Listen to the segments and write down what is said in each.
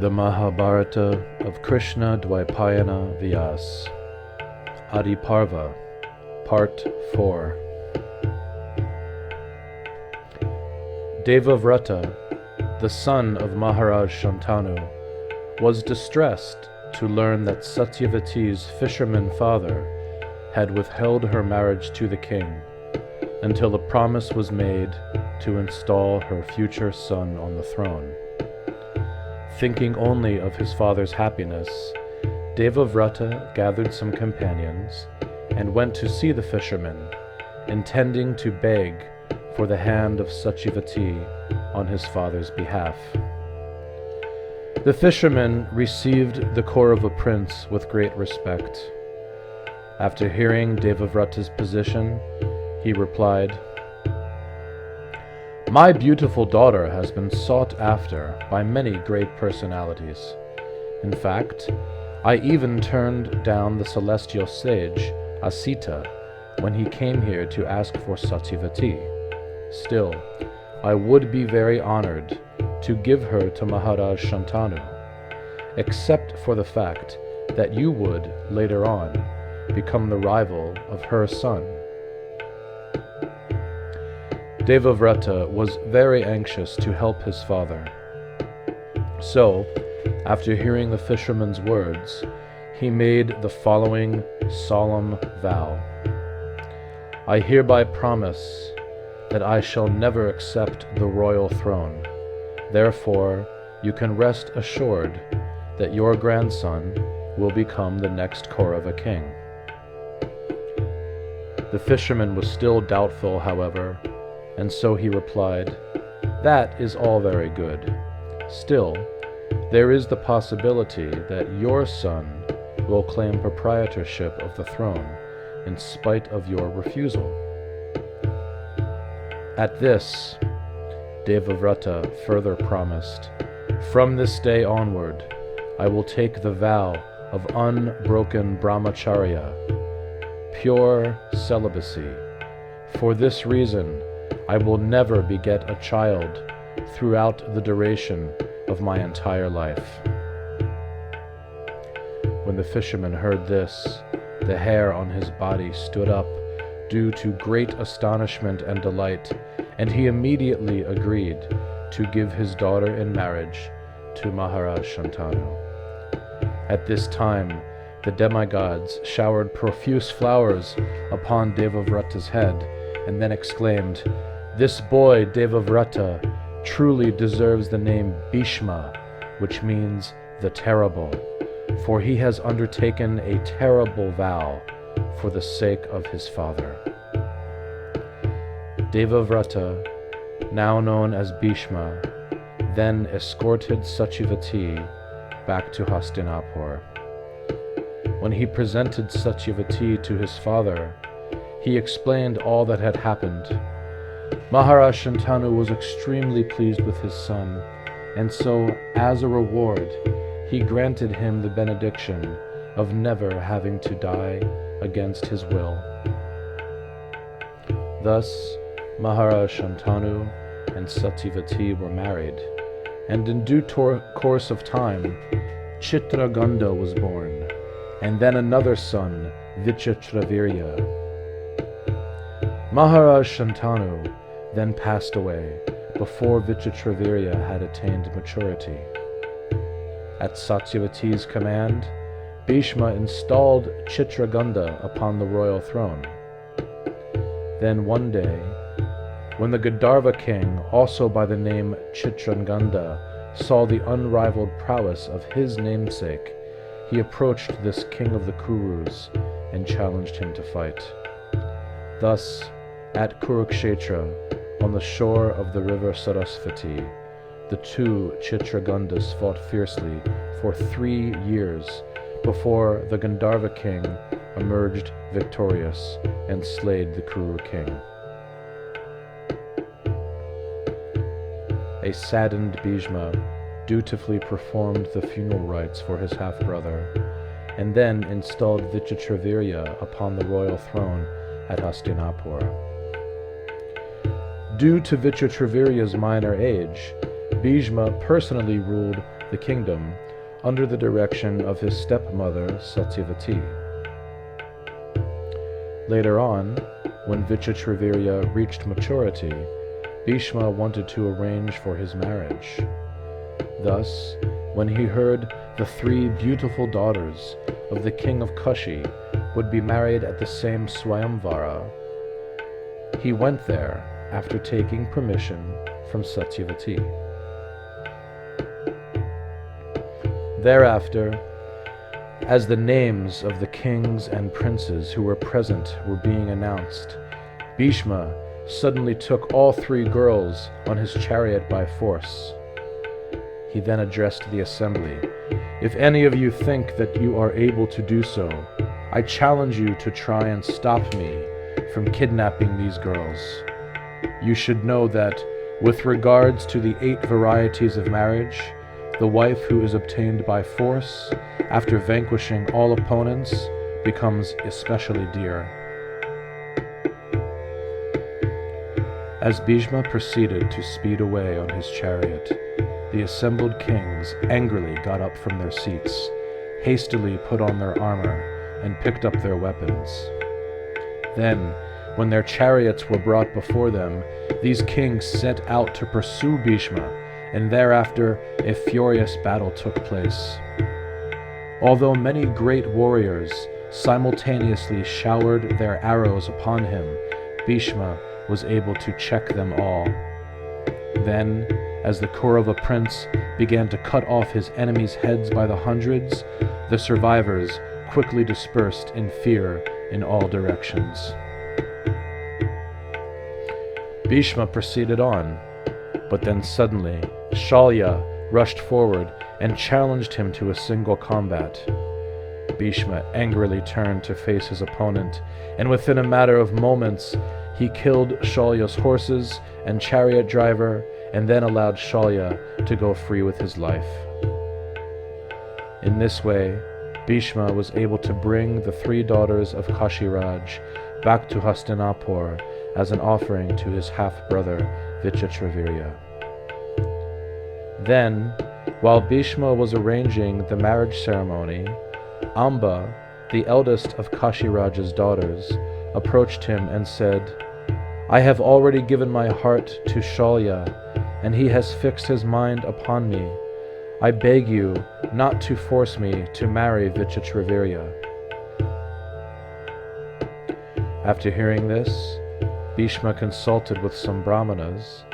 The Mahabharata of Krsna Dvaipayana Vyasa, Adi Parva, Part 4. Devavrata, the son of Maharaj Shantanu, was distressed to learn that Satyavati's fisherman father had withheld her marriage to the king until a promise was made to install her future son on the throne. Thinking only of his father's happiness, Devavrata gathered some companions and went to see the fisherman, intending to beg for the hand of Satyavati on his father's behalf. The fisherman received the Kaurava prince with great respect. After hearing Devavrata's position, he replied, "My beautiful daughter has been sought after by many great personalities. In fact, I even turned down the celestial sage, Asita, when he came here to ask for Satyavati. Still, I would be very honored to give her to Maharaj Shantanu, except for the fact that you would, later on, become the rival of her son." Devavrata was very anxious to help his father. So, after hearing the fisherman's words, he made the following solemn vow. "I hereby promise that I shall never accept the royal throne. Therefore, you can rest assured that your grandson will become the next Kaurava king." The fisherman was still doubtful, however, and so he replied, "That is all very good. Still, there is the possibility that your son will claim proprietorship of the throne in spite of your refusal." At this, Devavrata further promised, "From this day onward, I will take the vow of unbroken brahmacharya, pure celibacy. For this reason, I will never beget a child throughout the duration of my entire life." When the fisherman heard this, the hair on his body stood up due to great astonishment and delight, and he immediately agreed to give his daughter in marriage to Maharaj Shantanu. At this time, the demigods showered profuse flowers upon Devavrata's head, and then exclaimed, "This boy, Devavrata, truly deserves the name Bhishma, which means the terrible, for he has undertaken a terrible vow for the sake of his father." Devavrata, now known as Bhishma, then escorted Satyavati back to Hastinapur. When he presented Satyavati to his father, he explained all that had happened. Maharaj Shantanu was extremely pleased with his son, and so, as a reward, he granted him the benediction of never having to die against his will. Thus, Maharaj Shantanu and Satyavati were married, and in due course of time, Chitraganda was born, and then another son, Vichitravirya. Maharaj Shantanu then passed away before Vichitravirya had attained maturity. At Satyavati's command, Bhishma installed Chitraganda upon the royal throne. Then one day, when the Gandharva king, also by the name Chitraganda, saw the unrivaled prowess of his namesake, he approached this king of the Kurus and challenged him to fight. Thus, at Kurukshetra, on the shore of the river Sarasvati, the two Chitragandas fought fiercely for 3 years before the Gandharva king emerged victorious and slayed the Kuru king. A saddened Bhishma dutifully performed the funeral rites for his half-brother, and then installed Vichitravirya upon the royal throne at Hastinapur. Due to Vichitravirya's minor age, Bhishma personally ruled the kingdom under the direction of his stepmother Satyavati. Later on, when Vichitravirya reached maturity, Bhishma wanted to arrange for his marriage. Thus, when he heard the 3 beautiful daughters of the king of Kashi would be married at the same Swayamvara, he went there after taking permission from Satyavati. Thereafter, as the names of the kings and princes who were present were being announced, Bhishma suddenly took all 3 girls on his chariot by force. He then addressed the assembly, "If any of you think that you are able to do so, I challenge you to try and stop me from kidnapping these girls. You should know that, with regards to the 8 varieties of marriage, the wife who is obtained by force, after vanquishing all opponents, becomes especially dear." As Bhishma proceeded to speed away on his chariot, the assembled kings angrily got up from their seats, hastily put on their armor, and picked up their weapons. Then, when their chariots were brought before them, these kings set out to pursue Bhishma, and thereafter a furious battle took place. Although many great warriors simultaneously showered their arrows upon him, Bhishma was able to check them all. Then, as the Kaurava prince began to cut off his enemies' heads by the hundreds, the survivors quickly dispersed in fear in all directions. Bhishma proceeded on, but then suddenly Shalya rushed forward and challenged him to a single combat. Bhishma angrily turned to face his opponent, and within a matter of moments he killed Shalya's horses and chariot driver, and then allowed Shalya to go free with his life. In this way, Bhishma was able to bring the 3 daughters of Kashiraj back to Hastinapur as an offering to his half-brother Vichitravirya. Then, while Bhishma was arranging the marriage ceremony, Amba, the eldest of Kashiraj's daughters, approached him and said, "I have already given my heart to Shalya, and he has fixed his mind upon me. I beg you not to force me to marry Vichitravirya." After hearing this, Bhishma consulted with some brahmanas,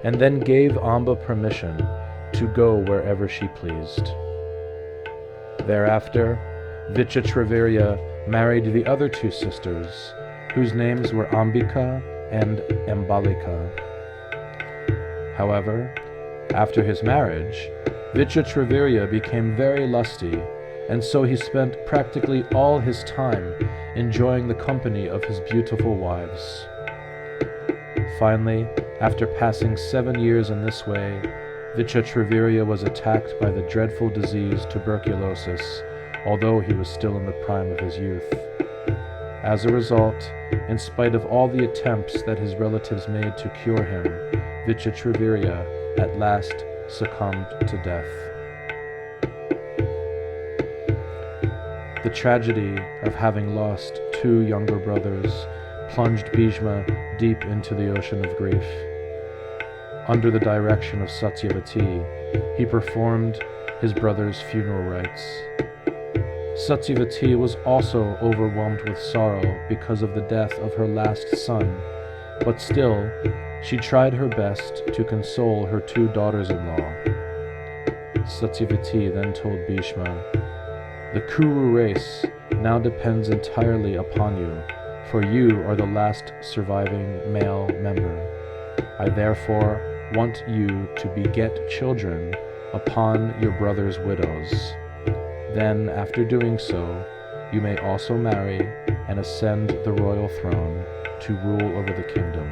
and then gave Amba permission to go wherever she pleased. Thereafter, Vichitravirya married the other 2 sisters, whose names were Ambika and Ambalika. However, after his marriage, Vichitravirya became very lusty, and so he spent practically all his time enjoying the company of his beautiful wives. Finally, after passing 7 years in this way, Vichitravirya was attacked by the dreadful disease tuberculosis, although he was still in the prime of his youth. As a result, in spite of all the attempts that his relatives made to cure him, Vichitravirya at last succumbed to death. The tragedy of having lost 2 younger brothers plunged Bhishma deep into the ocean of grief. Under the direction of Satyavati, he performed his brother's funeral rites. Satyavati was also overwhelmed with sorrow because of the death of her last son, but still, she tried her best to console her 2 daughters-in-law. Satyavati then told Bhishma, "The Kuru race now depends entirely upon you, for you are the last surviving male member. I therefore want you to beget children upon your brother's widows. Then, after doing so, you may also marry and ascend the royal throne to rule over the kingdom."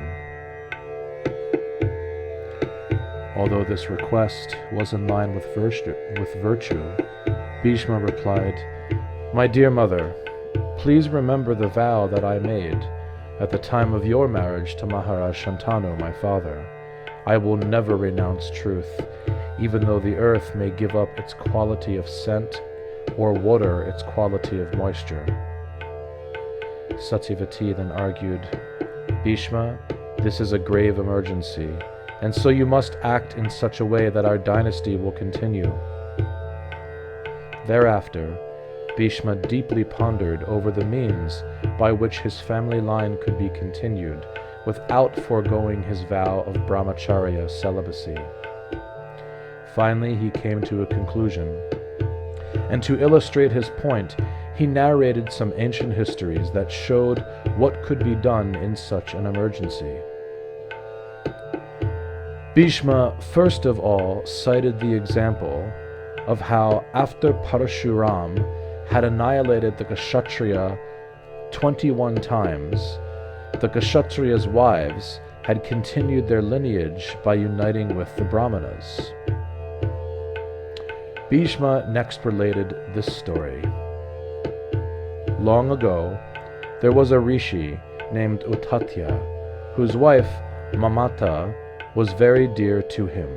Although this request was in line with virtue, Bhishma replied, "My dear mother, please remember the vow that I made at the time of your marriage to Maharaj Shantanu, my father. I will never renounce truth, even though the earth may give up its quality of scent or water its quality of moisture. Satyavati then argued, Bhishma, this is a grave emergency, and so you must act in such a way that our dynasty will continue. Thereafter, Bhishma deeply pondered over the means by which his family line could be continued without foregoing his vow of brahmacharya celibacy. Finally, he came to a conclusion, and to illustrate his point, he narrated some ancient histories that showed what could be done in such an emergency. Bhishma first of all cited the example of how after Parashuram had annihilated the Kshatriya 21 times, the Kshatriya's wives had continued their lineage by uniting with the Brahmanas. Bhishma next related this story. Long ago, there was a rishi named Uttatya, whose wife, Mamata, was very dear to him.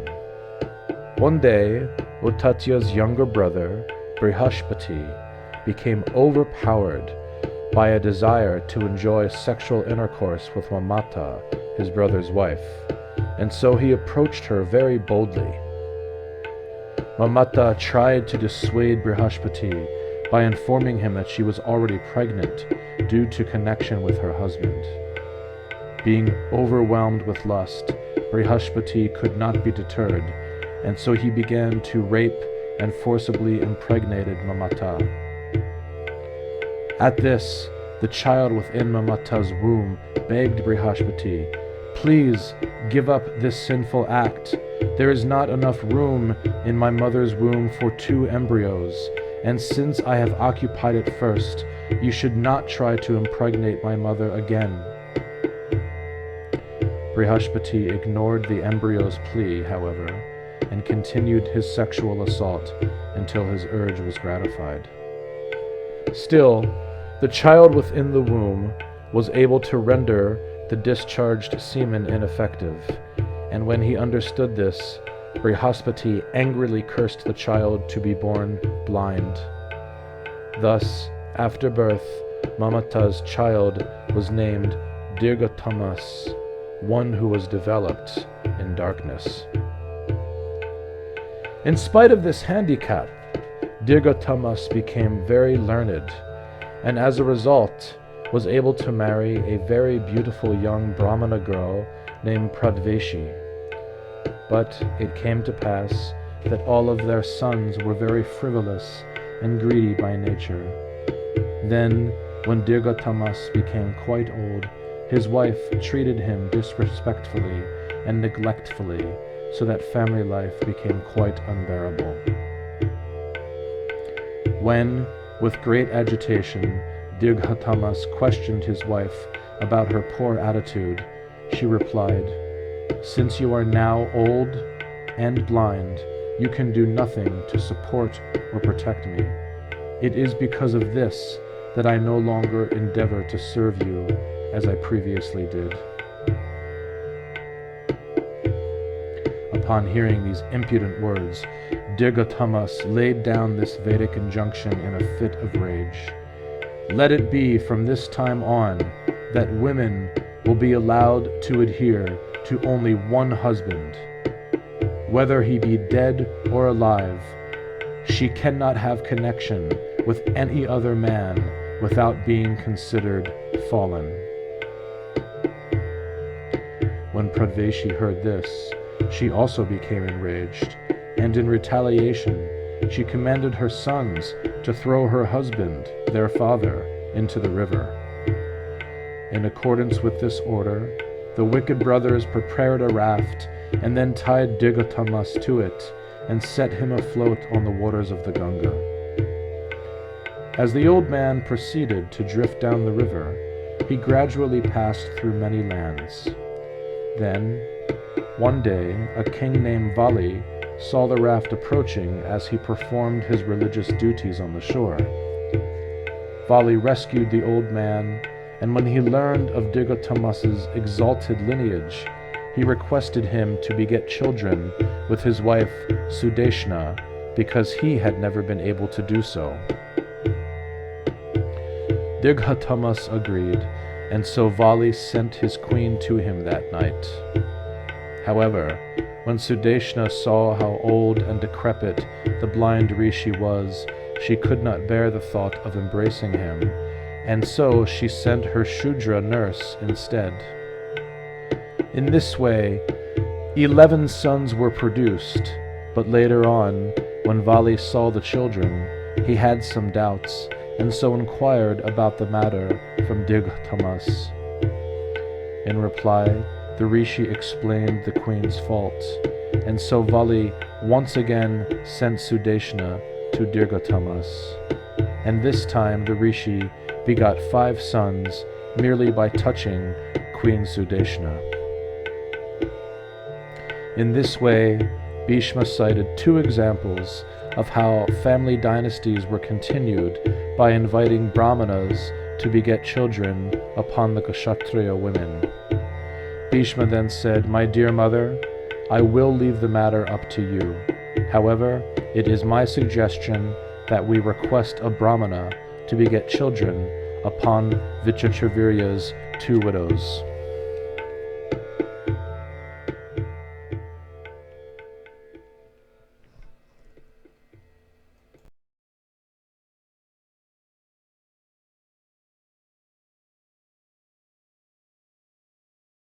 One day, Uttatya's younger brother, Brihaspati, became overpowered by a desire to enjoy sexual intercourse with Mamata, his brother's wife, and so he approached her very boldly. Mamata tried to dissuade Brihaspati by informing him that she was already pregnant due to connection with her husband. Being overwhelmed with lust, Brihaspati could not be deterred, and so he began to rape and forcibly impregnated Mamata. At this, the child within Mamata's womb begged Brihaspati, "Please give up this sinful act. There is not enough room in my mother's womb for 2 embryos, and since I have occupied it first, you should not try to impregnate my mother again." Brihaspati ignored the embryo's plea, however, and continued his sexual assault until his urge was gratified. Still, the child within the womb was able to render the discharged semen ineffective, and when he understood this, Brihaspati angrily cursed the child to be born blind. Thus, after birth, Mamata's child was named Dirghatamas, one who was developed in darkness. In spite of this handicap, Dirghatamas became very learned, and as a result was able to marry a very beautiful young Brahmana girl named Pradveshi. But it came to pass that all of their sons were very frivolous and greedy by nature. Then, when Dirghatamas became quite old, his wife treated him disrespectfully and neglectfully, so that family life became quite unbearable. When, with great agitation, Dirghatamas questioned his wife about her poor attitude, she replied, "Since you are now old and blind, you can do nothing to support or protect me. It is because of this that I no longer endeavor to serve you as I previously did." Upon hearing these impudent words, Dirghatamas laid down this Vedic injunction in a fit of rage. "Let it be from this time on that women will be allowed to adhere to only one husband. Whether he be dead or alive, she cannot have connection with any other man without being considered fallen." When Pradveshi heard this, she also became enraged, and in retaliation, she commanded her sons to throw her husband, their father, into the river. In accordance with this order, the wicked brothers prepared a raft and then tied Dirghatamas to it and set him afloat on the waters of the Ganga. As the old man proceeded to drift down the river, he gradually passed through many lands. Then, one day, a king named Vali saw the raft approaching as he performed his religious duties on the shore. Vali rescued the old man, and when he learned of Dirghatamas's exalted lineage, he requested him to beget children with his wife Sudeshna, because he had never been able to do so. Dirghatamas agreed, and so Vali sent his queen to him that night. However, when Sudeshna saw how old and decrepit the blind rishi was, she could not bear the thought of embracing him, and so she sent her Shudra nurse instead. In this way, 11 sons were produced, but later on, when Vali saw the children, he had some doubts, and so inquired about the matter from Dirghatamas. In reply, the rishi explained the queen's fault, and so Vali once again sent Sudeshna to Dirghatamas, and this time the rishi begot 5 sons merely by touching Queen Sudeshna. In this way, Bhishma cited 2 examples of how family dynasties were continued by inviting brahmanas to beget children upon the Kshatriya women. Bhishma then said, "My dear mother, I will leave the matter up to you. However, it is my suggestion that we request a brahmana to beget children upon Vichitravirya's 2 widows."